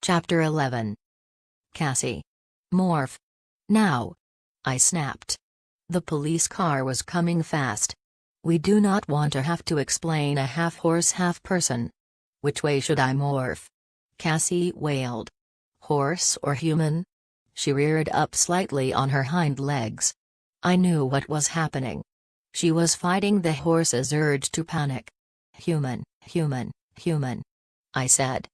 Chapter 11. Cassie. Morph. Now. I snapped. The police car was coming fast. We do not want to have to explain a half-horse half-person. Which way should I morph? Cassie wailed. Horse or human? She reared up slightly on her hind legs. I knew what was happening. She was fighting the horse's urge to panic. Human, human, human. I said.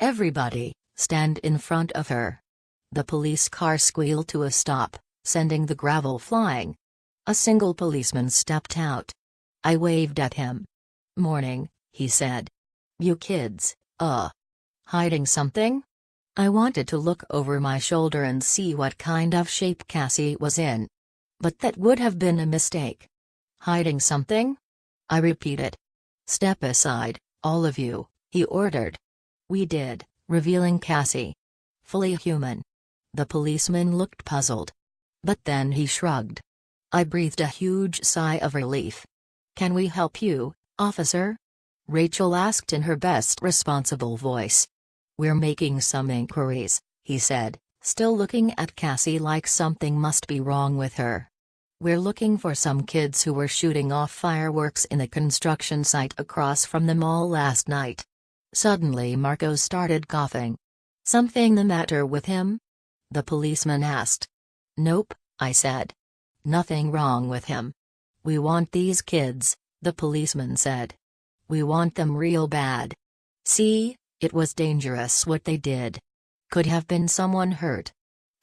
Everybody, stand in front of her. The police car squealed to a stop, sending the gravel flying. A single policeman stepped out. I waved at him. Morning, he said. You kids, hiding something? I wanted to look over my shoulder and see what kind of shape Cassie was in. But that would have been a mistake. Hiding something? I repeated. Step aside, all of you, he ordered. We did, revealing Cassie. Fully human. The policeman looked puzzled. But then he shrugged. I breathed a huge sigh of relief. Can we help you, officer? Rachel asked in her best responsible voice. We're making some inquiries, he said, still looking at Cassie like something must be wrong with her. We're looking for some kids who were shooting off fireworks in the construction site across from the mall last night. Suddenly Marco started coughing. Something the matter with him? The policeman asked. Nope, I said. Nothing wrong with him. We want these kids, the policeman said. We want them real bad. See, it was dangerous what they did. Could have been someone hurt.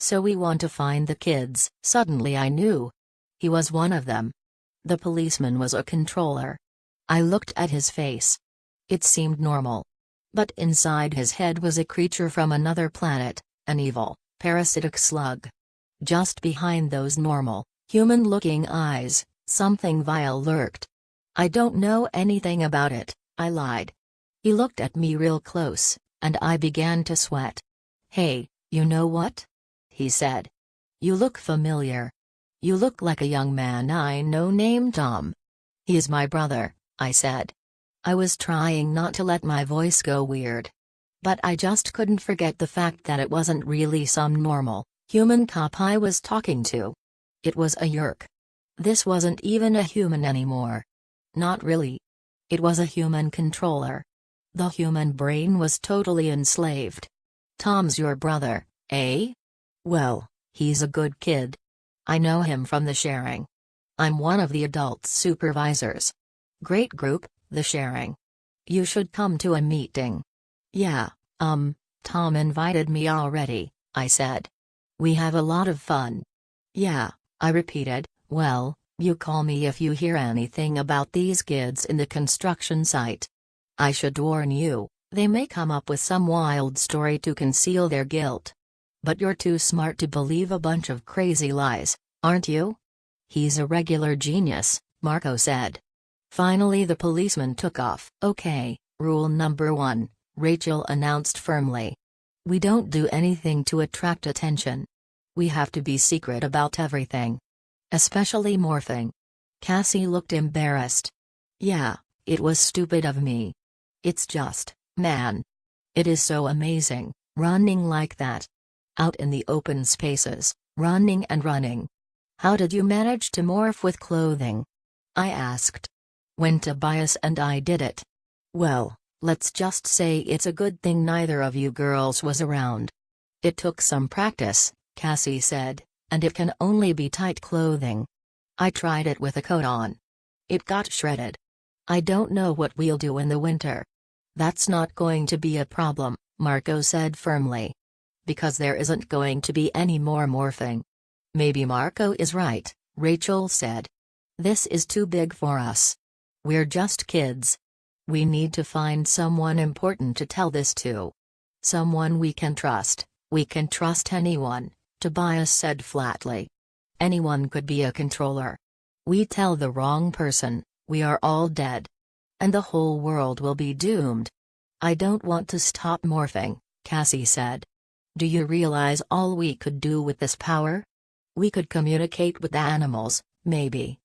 So we want to find the kids. Suddenly I knew. He was one of them. The policeman was a controller. I looked at his face. It seemed normal. But inside his head was a creature from another planet, an evil, parasitic slug. Just behind those normal, human-looking eyes, something vile lurked. I don't know anything about it, I lied. He looked at me real close, and I began to sweat. Hey, you know what? He said. You look familiar. You look like a young man I know named Tom. He's my brother, I said. I was trying not to let my voice go weird. But I just couldn't forget the fact that it wasn't really some normal, human cop I was talking to. It was a yerk. This wasn't even a human anymore. Not really. It was a human controller. The human brain was totally enslaved. Tom's your brother, eh? Well, he's a good kid. I know him from the sharing. I'm one of the adult supervisors. Great group, the sharing. You should come to a meeting. Yeah, Tom invited me already, I said. We have a lot of fun. Yeah, I repeated, well, you call me if you hear anything about these kids in the construction site. I should warn you, they may come up with some wild story to conceal their guilt. But you're too smart to believe a bunch of crazy lies, aren't you? He's a regular genius, Marco said. Finally the policeman took off. Okay, rule number 1, Rachel announced firmly. We don't do anything to attract attention. We have to be secret about everything. Especially morphing. Cassie looked embarrassed. Yeah, it was stupid of me. It's just, man. It is so amazing, running like that. Out in the open spaces, running and running. How did you manage to morph with clothing? I asked. When Tobias and I did it. Well, let's just say it's a good thing neither of you girls was around. It took some practice, Cassie said, and it can only be tight clothing. I tried it with a coat on. It got shredded. I don't know what we'll do in the winter. That's not going to be a problem, Marco said firmly. Because there isn't going to be any more morphing. Maybe Marco is right, Rachel said. This is too big for us. We're just kids. We need to find someone important to tell this to. Someone we can trust. We can trust anyone, Tobias said flatly. Anyone could be a controller. We tell the wrong person, we are all dead. And the whole world will be doomed. I don't want to stop morphing, Cassie said. Do you realize all we could do with this power? We could communicate with animals, maybe.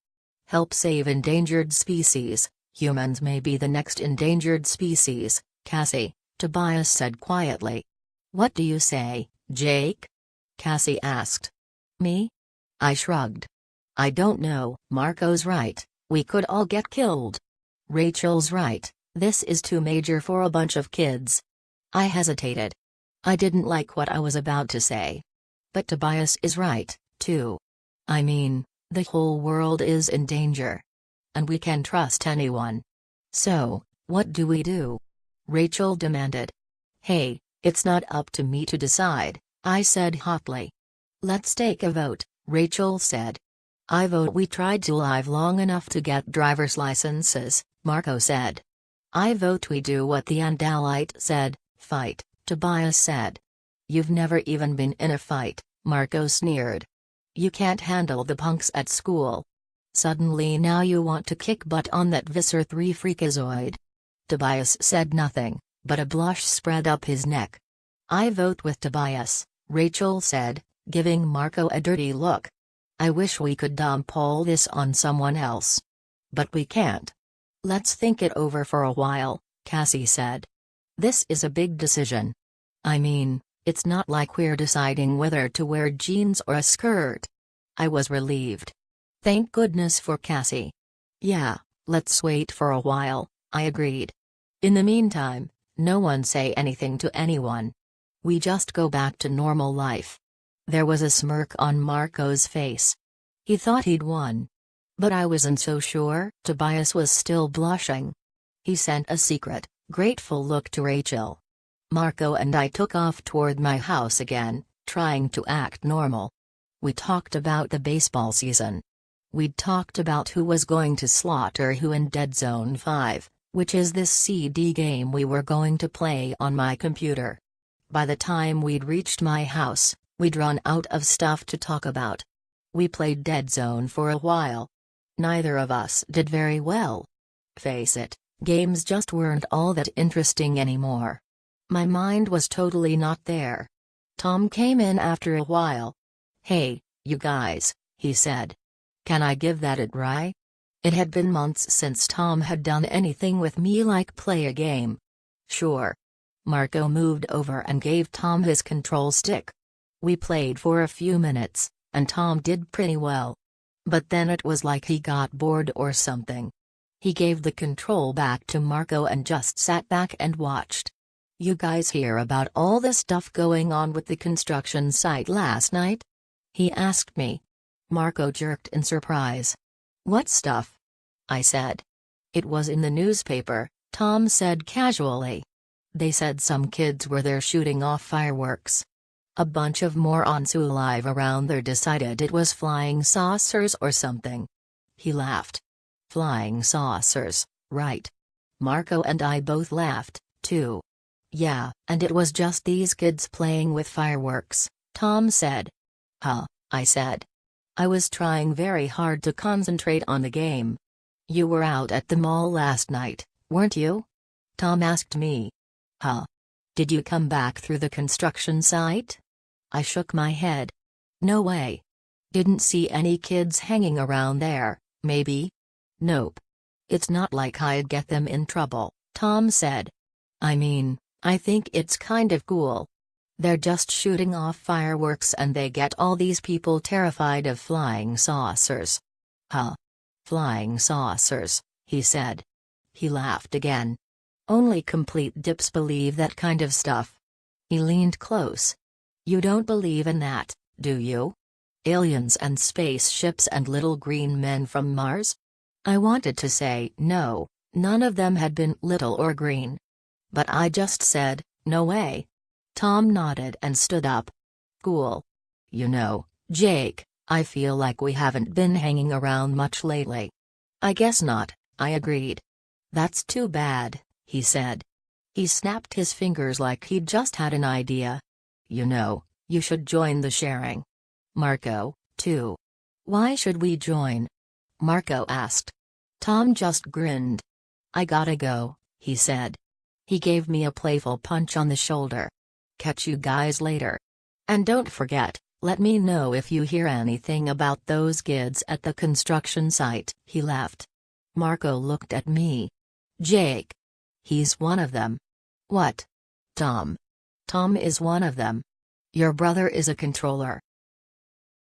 Help save endangered species. Humans may be the next endangered species, Cassie, Tobias said quietly. What do you say, Jake? Cassie asked. Me? I shrugged. I don't know. Marco's right, we could all get killed. Rachel's right, this is too major for a bunch of kids. I hesitated. I didn't like what I was about to say. But Tobias is right, too. I mean, the whole world is in danger. And we can trust anyone. So, what do we do? Rachel demanded. Hey, it's not up to me to decide, I said hotly. Let's take a vote, Rachel said. I vote we tried to live long enough to get driver's licenses, Marco said. I vote we do what the Andalite said, fight, Tobias said. You've never even been in a fight, Marco sneered. You can't handle the punks at school. Suddenly now you want to kick butt on that Visser 3 freakazoid. Tobias said nothing, but a blush spread up his neck. I vote with Tobias, Rachel said, giving Marco a dirty look. I wish we could dump all this on someone else. But we can't. Let's think it over for a while, Cassie said. This is a big decision. I mean, it's not like we're deciding whether to wear jeans or a skirt. I was relieved. Thank goodness for Cassie. Yeah, let's wait for a while, I agreed. In the meantime, no one say anything to anyone. We just go back to normal life. There was a smirk on Marco's face. He thought he'd won. But I wasn't so sure. Tobias was still blushing. He sent a secret, grateful look to Rachel. Marco and I took off toward my house again, trying to act normal. We talked about the baseball season. We'd talked about who was going to slaughter who in Dead Zone 5, which is this CD game we were going to play on my computer. By the time we'd reached my house, we'd run out of stuff to talk about. We played Dead Zone for a while. Neither of us did very well. Face it, games just weren't all that interesting anymore. My mind was totally not there. Tom came in after a while. Hey, you guys, he said. Can I give that a try? It had been months since Tom had done anything with me like play a game. Sure. Marco moved over and gave Tom his control stick. We played for a few minutes, and Tom did pretty well. But then it was like he got bored or something. He gave the control back to Marco and just sat back and watched. You guys hear about all the stuff going on with the construction site last night? He asked me. Marco jerked in surprise. What stuff? I said. It was in the newspaper, Tom said casually. They said some kids were there shooting off fireworks. A bunch of morons who live around there decided it was flying saucers or something. He laughed. Flying saucers, right. Marco and I both laughed, too. Yeah, and it was just these kids playing with fireworks, Tom said. Huh, I said. I was trying very hard to concentrate on the game. You were out at the mall last night, weren't you? Tom asked me. Huh. Did you come back through the construction site? I shook my head. No way. Didn't see any kids hanging around there, maybe? Nope. It's not like I'd get them in trouble, Tom said. I mean, I think it's kind of cool. They're just shooting off fireworks and they get all these people terrified of flying saucers. Huh. Flying saucers, he said. He laughed again. Only complete dips believe that kind of stuff. He leaned close. You don't believe in that, do you? Aliens and spaceships and little green men from Mars? I wanted to say no, none of them had been little or green. But I just said, no way. Tom nodded and stood up. Cool. You know, Jake, I feel like we haven't been hanging around much lately. I guess not, I agreed. That's too bad, he said. He snapped his fingers like he'd just had an idea. You know, you should join the sharing. Marco, too. Why should we join? Marco asked. Tom just grinned. I gotta go, he said. He gave me a playful punch on the shoulder. Catch you guys later. And don't forget, let me know if you hear anything about those kids at the construction site. He laughed. Marco looked at me. Jake. He's one of them. What? Tom. Tom is one of them. Your brother is a controller.